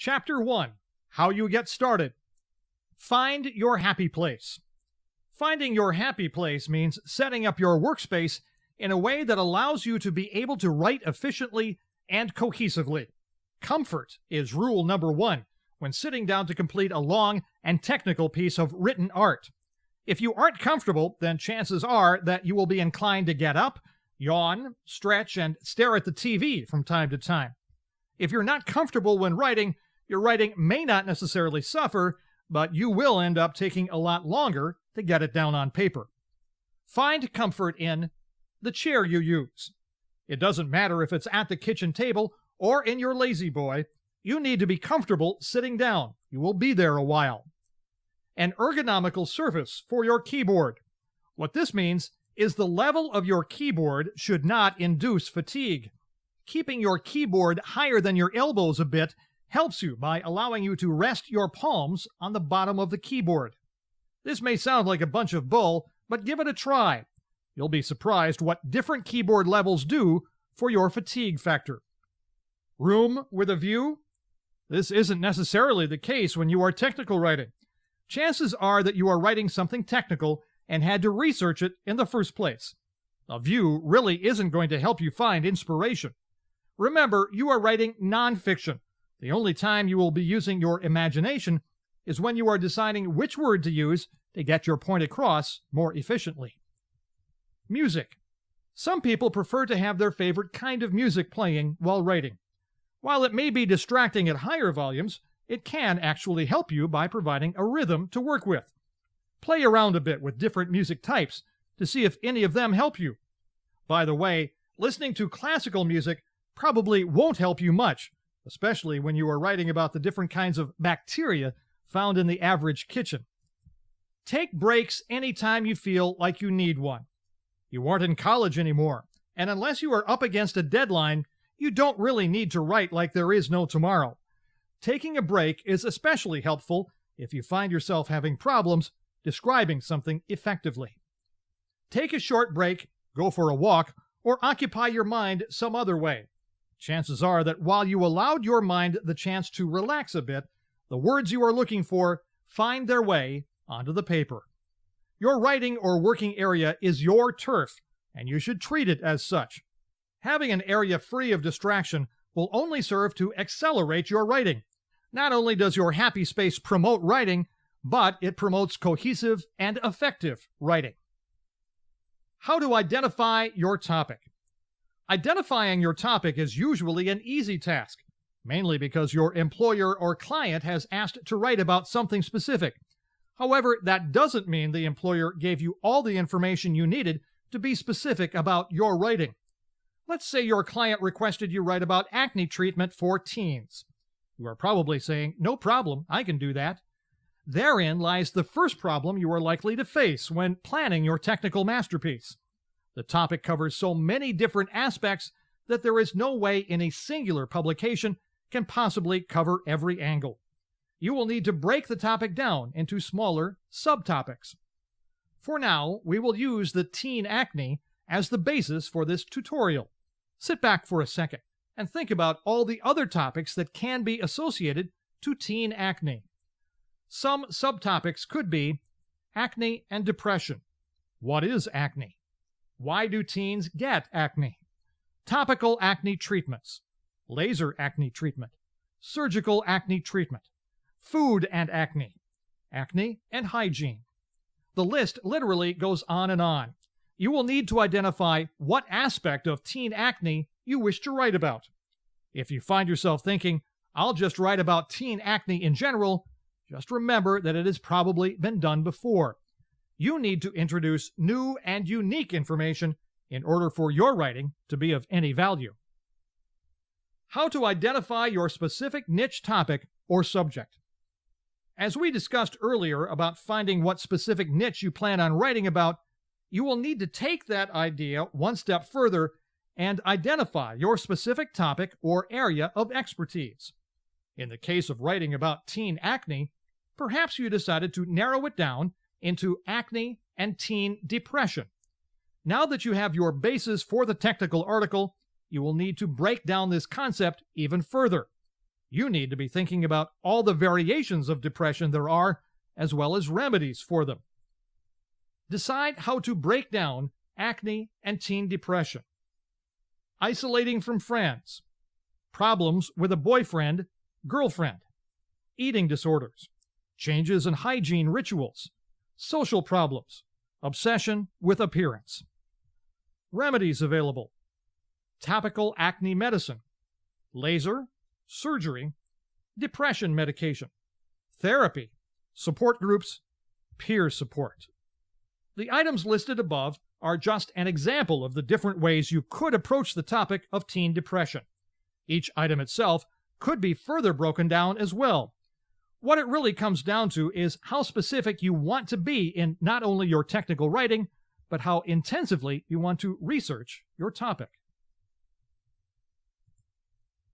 Chapter 1. How you get started. Find your happy place. Finding your happy place means setting up your workspace in a way that allows you to be able to write efficiently and cohesively. Comfort is rule number 1 when sitting down to complete a long and technical piece of written art. If you aren't comfortable, then chances are that you will be inclined to get up, yawn, stretch, and stare at the TV from time to time. If you're not comfortable when writing, your writing may not necessarily suffer, but you will end up taking a lot longer to get it down on paper. Find comfort in the chair you use. It doesn't matter if it's at the kitchen table or in your lazy boy. You need to be comfortable sitting down. You will be there a while. An ergonomical surface for your keyboard. What this means is the level of your keyboard should not induce fatigue. Keeping your keyboard higher than your elbows a bit helps you by allowing you to rest your palms on the bottom of the keyboard. This may sound like a bunch of bull, but give it a try. You'll be surprised what different keyboard levels do for your fatigue factor. Room with a view? This isn't necessarily the case when you are technical writing. Chances are that you are writing something technical and had to research it in the first place. A view really isn't going to help you find inspiration. Remember, you are writing nonfiction. The only time you will be using your imagination is when you are deciding which word to use to get your point across more efficiently. Music. Some people prefer to have their favorite kind of music playing while writing. While it may be distracting at higher volumes, it can actually help you by providing a rhythm to work with. Play around a bit with different music types to see if any of them help you. By the way, listening to classical music probably won't help you much, especially when you are writing about the different kinds of bacteria found in the average kitchen. Take breaks anytime you feel like you need one. You aren't in college anymore, and unless you are up against a deadline, you don't really need to write like there is no tomorrow. Taking a break is especially helpful if you find yourself having problems describing something effectively. Take a short break, go for a walk, or occupy your mind some other way. Chances are that while you allowed your mind the chance to relax a bit, the words you are looking for find their way onto the paper. Your writing or working area is your turf, and you should treat it as such. Having an area free of distraction will only serve to accelerate your writing. Not only does your happy space promote writing, but it promotes cohesive and effective writing. How to identify your topic. Identifying your topic is usually an easy task, mainly because your employer or client has asked to write about something specific. However, that doesn't mean the employer gave you all the information you needed to be specific about your writing. Let's say your client requested you write about acne treatment for teens. You are probably saying, "No problem, I can do that." Therein lies the first problem you are likely to face when planning your technical masterpiece. The topic covers so many different aspects that there is no way any singular publication can possibly cover every angle. You will need to break the topic down into smaller subtopics. For now, we will use the teen acne as the basis for this tutorial. Sit back for a second and think about all the other topics that can be associated to teen acne. Some subtopics could be acne and depression. What is acne? Why do teens get acne? Topical acne treatments, laser acne treatment, surgical acne treatment, food and acne, acne and hygiene. The list literally goes on and on. You will need to identify what aspect of teen acne you wish to write about. If you find yourself thinking, "I'll just write about teen acne in general," just remember that it has probably been done before. You need to introduce new and unique information in order for your writing to be of any value. How to identify your specific niche topic or subject. As we discussed earlier about finding what specific niche you plan on writing about, you will need to take that idea one step further and identify your specific topic or area of expertise. In the case of writing about teen acne, perhaps you decided to narrow it down into acne and teen depression. Now that you have your basis for the technical article, you will need to break down this concept even further. You need to be thinking about all the variations of depression there are, as well as remedies for them. Decide how to break down acne and teen depression. Isolating from friends. Problems with a boyfriend, girlfriend. Eating disorders. Changes in hygiene rituals. Social problems. Obsession with appearance. Remedies available: topical acne medicine, laser, surgery, depression medication, therapy, support groups, peer support. The items listed above are just an example of the different ways you could approach the topic of teen depression. Each item itself could be further broken down as well. What it really comes down to is how specific you want to be in not only your technical writing, but how intensively you want to research your topic.